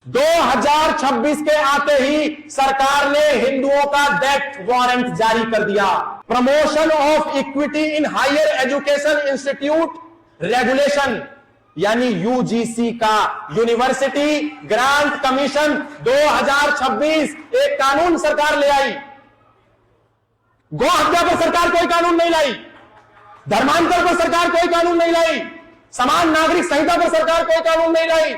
2026 के आते ही सरकार ने हिंदुओं का डेथ वारंट जारी कर दिया। Promotion of equity in higher education institute regulation यानी यूजीसी का यूनिवर्सिटी ग्रांट कमीशन 2026 एक कानून सरकार ले आई। गौ हत्या पर सरकार कोई कानून नहीं लाई, धर्मांतर पर सरकार कोई कानून नहीं लाई, समान नागरिक संहिता पर सरकार कोई कानून नहीं लाई,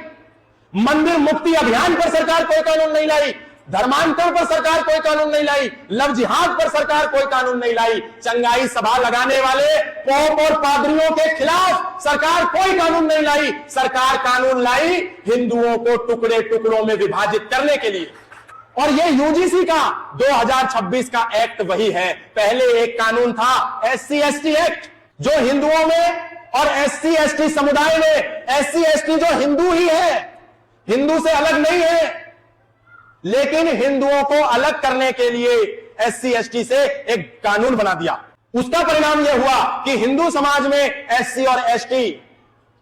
मंदिर मुक्ति अभियान पर सरकार कोई कानून नहीं लाई, धर्मांतर पर सरकार कोई कानून नहीं लाई, लव जिहाद पर सरकार कोई कानून नहीं लाई, चंगाई सभा लगाने वाले पोप और पादरियों के खिलाफ सरकार कोई कानून नहीं लाई। सरकार कानून लाई हिंदुओं को टुकड़े टुकड़ों में विभाजित करने के लिए। और ये यूजीसी का 2026 का एक्ट वही है। पहले एक कानून था एससी एसटी एक्ट, जो हिंदुओं में और एससी एसटी समुदाय में, एससी एसटी जो हिंदू ही है, हिंदू से अलग नहीं है, लेकिन हिंदुओं को अलग करने के लिए एससी एसटी से एक कानून बना दिया। उसका परिणाम यह हुआ कि हिंदू समाज में एससी और एसटी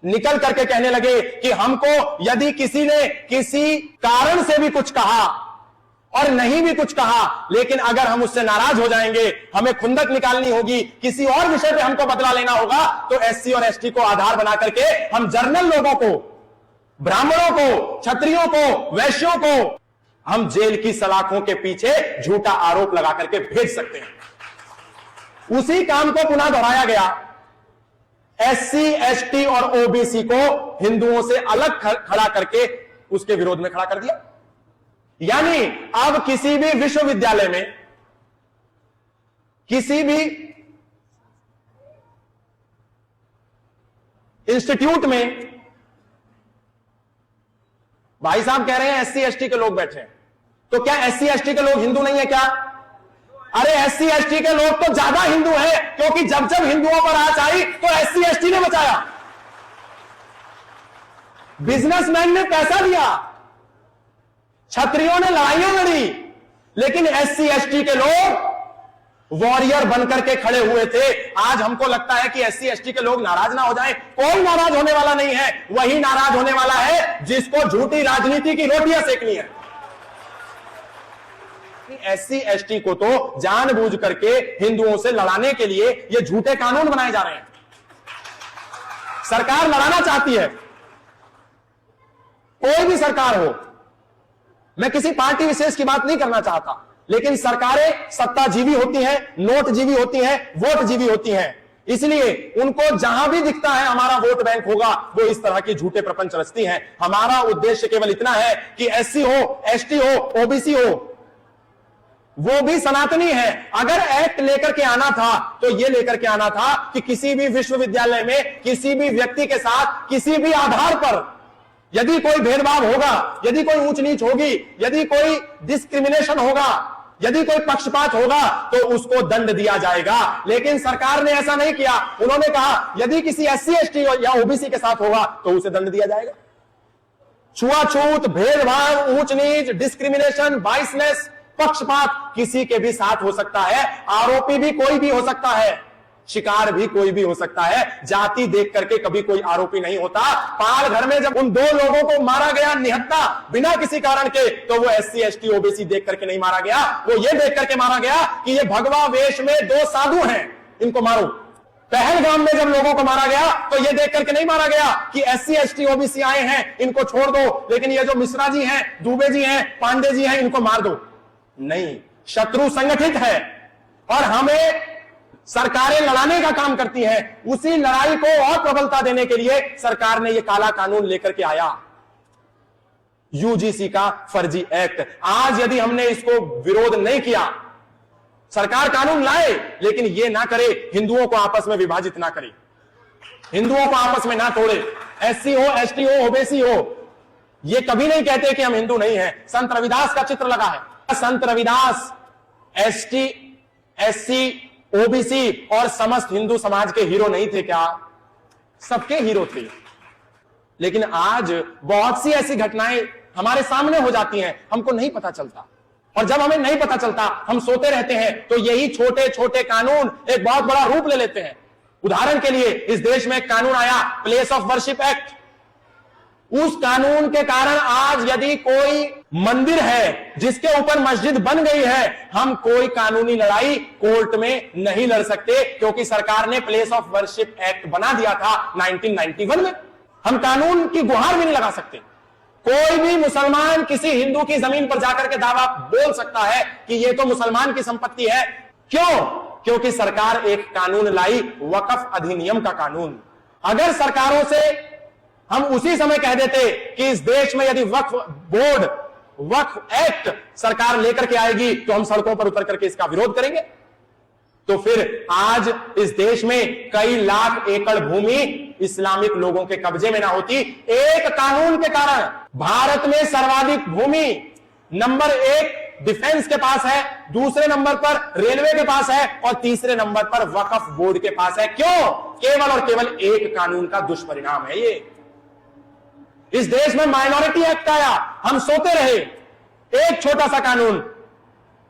निकल करके कहने लगे कि हमको यदि किसी ने किसी कारण से भी कुछ कहा और नहीं भी कुछ कहा, लेकिन अगर हम उससे नाराज हो जाएंगे, हमें खुंदक निकालनी होगी, किसी और विषय पे हमको बदला लेना होगा, तो एससी और एसटी को आधार बना करके हम जर्नल लोगों को, ब्राह्मणों को, क्षत्रियों को, वैश्यों को हम जेल की सलाखों के पीछे झूठा आरोप लगा करके भेज सकते हैं। उसी काम को पुनः दोहराया गया। एससी एसटी और ओबीसी को हिंदुओं से अलग खड़ा करके उसके विरोध में खड़ा कर दिया। यानी अब किसी भी विश्वविद्यालय में, किसी भी इंस्टीट्यूट में भाई साहब कह रहे हैं एससी एसटी के लोग बैठे हैं, तो क्या एससी एसटी के लोग हिंदू नहीं है क्या? अरे एससी एसटी के लोग तो ज्यादा हिंदू हैं, क्योंकि जब जब हिंदुओं पर आंच आई तो एससी एसटी ने बचाया। बिजनेसमैन ने पैसा दिया, क्षत्रियों ने लड़ाइयां लड़ी, लेकिन एससी एसटी के लोग वॉरियर बनकर के खड़े हुए थे। आज हमको लगता है कि एससी एसटी के लोग नाराज ना हो जाएं। कोई नाराज होने वाला नहीं है। वही नाराज होने वाला है जिसको झूठी राजनीति की रोटियां सेकनी है। एससी एसटी को तो जानबूझ करके हिंदुओं से लड़ाने के लिए ये झूठे कानून बनाए जा रहे हैं। सरकार लड़ाना चाहती है, कोई भी सरकार हो, मैं किसी पार्टी विशेष की बात नहीं करना चाहता, लेकिन सरकारें सत्ताजीवी होती हैं, नोटजीवी होती हैं, वोटजीवी होती हैं। इसलिए उनको जहां भी दिखता है हमारा वोट बैंक होगा, वो इस तरह के झूठे प्रपंच रचती हैं। हमारा उद्देश्य केवल इतना है कि एससी हो, एसटी हो, ओबीसी हो, वो भी सनातनी है। अगर एक्ट लेकर के आना था तो ये लेकर के आना था कि किसी भी विश्वविद्यालय में किसी भी व्यक्ति के साथ किसी भी आधार पर यदि कोई भेदभाव होगा, यदि कोई ऊंच नीच होगी, यदि कोई डिस्क्रिमिनेशन होगा, यदि कोई पक्षपात होगा, तो उसको दंड दिया जाएगा। लेकिन सरकार ने ऐसा नहीं किया। उन्होंने कहा यदि किसी एससी एसटी या ओबीसी के साथ होगा तो उसे दंड दिया जाएगा। छुआछूत, भेदभाव, ऊंच नीच, डिस्क्रिमिनेशन, बाइसनेस, पक्षपात किसी के भी साथ हो सकता है। आरोपी भी कोई भी हो सकता है, शिकार भी कोई भी हो सकता है। जाति देख करके कभी कोई आरोपी नहीं होता। पाल घर में जब उन दो लोगों को मारा गया निहत्था बिना किसी कारण के, तो वो एससी एसटी ओबीसी देख करके नहीं मारा गया, वो ये देख करके मारा गया कि ये भगवा वेश में दो साधु हैं, इनको मारो। पहलगाम में जब लोगों को मारा गया तो ये देख करके नहीं मारा गया कि एससी एसटी ओबीसी आए हैं, इनको छोड़ दो, लेकिन ये जो मिश्रा जी हैं, दुबे जी हैं, पांडे जी हैं, इनको मार दो। नहीं, शत्रु संगठित है और हमें सरकारें लड़ाने का काम करती हैं। उसी लड़ाई को और प्रबलता देने के लिए सरकार ने यह काला कानून लेकर के आया, यूजीसी का फर्जी एक्ट। आज यदि हमने इसको विरोध नहीं किया, सरकार कानून लाए लेकिन यह ना करे हिंदुओं को आपस में विभाजित ना करे, हिंदुओं को आपस में ना तोड़े, एससी हो, एसटी हो, ओबीसी हो, ये कभी नहीं कहते कि हम हिंदू नहीं हैं। संत रविदास का चित्र लगा है। संत रविदास एसटी, एससी, ओबीसी और समस्त हिंदू समाज के हीरो नहीं थे क्या? सबके हीरो थे। लेकिन आज बहुत सी ऐसी घटनाएं हमारे सामने हो जाती हैं, हमको नहीं पता चलता। और जब हमें नहीं पता चलता, हम सोते रहते हैं, तो यही छोटे छोटे कानून एक बहुत बड़ा रूप ले लेते हैं। उदाहरण के लिए इस देश में एक कानून आया, प्लेस ऑफ वर्शिप एक्ट। उस कानून के कारण आज यदि कोई मंदिर है जिसके ऊपर मस्जिद बन गई है, हम कोई कानूनी लड़ाई कोर्ट में नहीं लड़ सकते, क्योंकि सरकार ने प्लेस ऑफ वर्शिप एक्ट बना दिया था 1991 में। हम कानून की गुहार भी नहीं लगा सकते। कोई भी मुसलमान किसी हिंदू की जमीन पर जाकर के दावा बोल सकता है कि यह तो मुसलमान की संपत्ति है। क्यों? क्योंकि सरकार एक कानून लाई, वक्फ अधिनियम का कानून। अगर सरकारों से हम उसी समय कह देते कि इस देश में यदि वक्फ बोर्ड, वक्फ एक्ट सरकार लेकर के आएगी तो हम सड़कों पर उतर करके इसका विरोध करेंगे, तो फिर आज इस देश में कई लाख एकड़ भूमि इस्लामिक लोगों के कब्जे में ना होती। एक कानून के कारण भारत में सर्वाधिक भूमि नंबर 1 डिफेंस के पास है, दूसरे नंबर पर रेलवे के पास है और तीसरे नंबर पर वक्फ बोर्ड के पास है। क्यों? केवल और केवल एक कानून का दुष्परिणाम है ये। इस देश में माइनॉरिटी एक्ट आया, हम सोते रहे, एक छोटा सा कानून,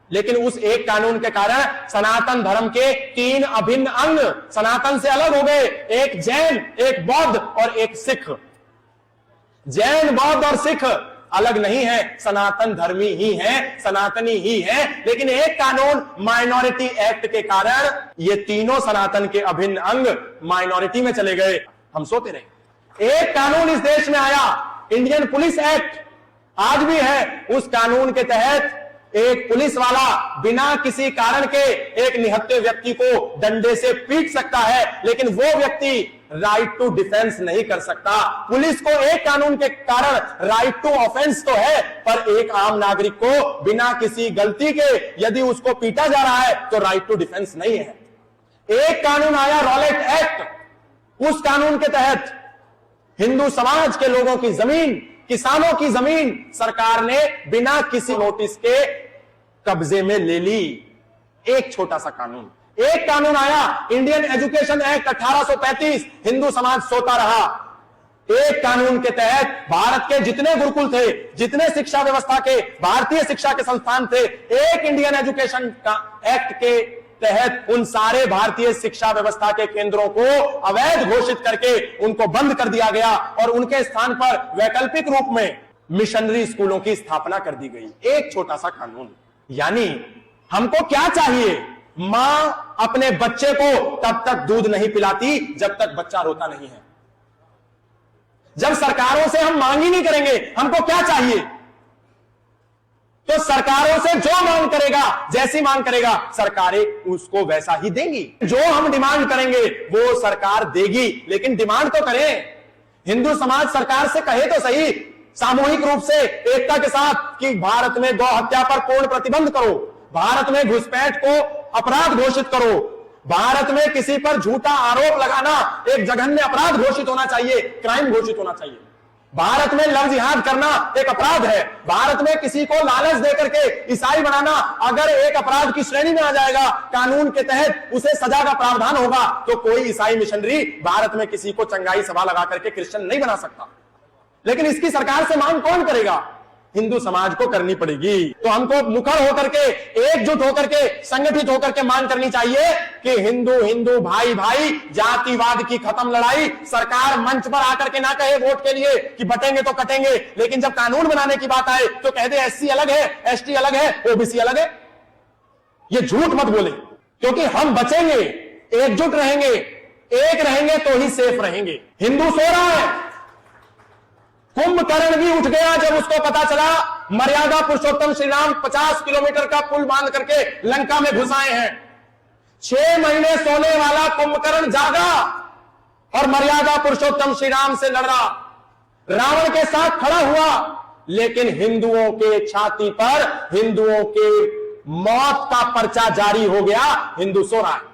लेकिन उस एक कानून के कारण सनातन धर्म के 3 अभिन्न अंग सनातन से अलग हो गए, एक जैन, एक बौद्ध और एक सिख। जैन, बौद्ध और सिख अलग नहीं है, सनातन धर्मी ही है, सनातनी ही है। लेकिन एक कानून माइनॉरिटी एक्ट के कारण ये तीनों सनातन के अभिन्न अंग माइनॉरिटी में चले गए, हम सोते रहे। एक कानून इस देश में आया, इंडियन पुलिस एक्ट, आज भी है। उस कानून के तहत एक पुलिस वाला बिना किसी कारण के एक निहत्थे व्यक्ति को डंडे से पीट सकता है, लेकिन वो व्यक्ति राइट टू डिफेंस नहीं कर सकता। पुलिस को एक कानून के कारण राइट टू ऑफेंस तो है, पर एक आम नागरिक को बिना किसी गलती के यदि उसको पीटा जा रहा है तो राइट टू डिफेंस नहीं है। एक कानून आया, रॉलेट एक्ट, उस कानून के तहत हिंदू समाज के लोगों की जमीन, किसानों की जमीन सरकार ने बिना किसी नोटिस के कब्जे में ले ली। एक छोटा सा कानून। एक कानून आया, इंडियन एजुकेशन एक्ट 1835, हिंदू समाज सोता रहा। एक कानून के तहत भारत के जितने गुरुकुल थे, जितने शिक्षा व्यवस्था के, भारतीय शिक्षा के संस्थान थे, एक इंडियन एजुकेशन का एक्ट के तहत उन सारे भारतीय शिक्षा व्यवस्था के केंद्रों को अवैध घोषित करके उनको बंद कर दिया गया और उनके स्थान पर वैकल्पिक रूप में मिशनरी स्कूलों की स्थापना कर दी गई। एक छोटा सा कानून। यानी हमको क्या चाहिए? मां अपने बच्चे को तब तक दूध नहीं पिलाती जब तक बच्चा रोता नहीं है। जब सरकारों से हम मांग ही नहीं करेंगे, हमको क्या चाहिए? तो सरकारों से जो मांग करेगा, जैसी मांग करेगा, सरकारें उसको वैसा ही देंगी। जो हम डिमांड करेंगे वो सरकार देगी, लेकिन डिमांड तो करें। हिंदू समाज सरकार से कहे तो सही, सामूहिक रूप से एकता के साथ, कि भारत में गौ हत्या पर पूर्ण प्रतिबंध करो, भारत में घुसपैठ को अपराध घोषित करो, भारत में किसी पर झूठा आरोप लगाना एक जघन्य अपराध घोषित होना चाहिए, क्राइम घोषित होना चाहिए। भारत में लव जिहाद करना एक अपराध है। भारत में किसी को लालच देकर के ईसाई बनाना अगर एक अपराध की श्रेणी में आ जाएगा, कानून के तहत उसे सजा का प्रावधान होगा, तो कोई ईसाई मिशनरी भारत में किसी को चंगाई सभा लगा करके क्रिश्चियन नहीं बना सकता। लेकिन इसकी सरकार से मांग कौन करेगा? हिंदू समाज को करनी पड़ेगी। तो हमको मुखर होकर के, एकजुट होकर के, संगठित होकर के मांग करनी चाहिए कि हिंदू हिंदू, भाई भाई, जातिवाद की खत्म लड़ाई। सरकार मंच पर आकर के ना कहे वोट के लिए कि बटेंगे तो कटेंगे, लेकिन जब कानून बनाने की बात आए तो कह दे एससी अलग है, एसटी अलग है, ओबीसी अलग है। ये झूठ मत बोले, क्योंकि हम बचेंगे, एकजुट रहेंगे, एक रहेंगे तो ही सेफ रहेंगे। हिंदू सो रहा है, कुंभकर्ण भी उठ गया जब उसको पता चला मर्यादा पुरुषोत्तम श्री राम 50 किलोमीटर का पुल बांध करके लंका में घुस आए हैं। 6 महीने सोने वाला कुंभकर्ण जागा और मर्यादा पुरुषोत्तम श्री राम से लड़ा, रावण के साथ खड़ा हुआ, लेकिन हिंदुओं के छाती पर हिंदुओं के मौत का पर्चा जारी हो गया। हिंदू सो रहा है।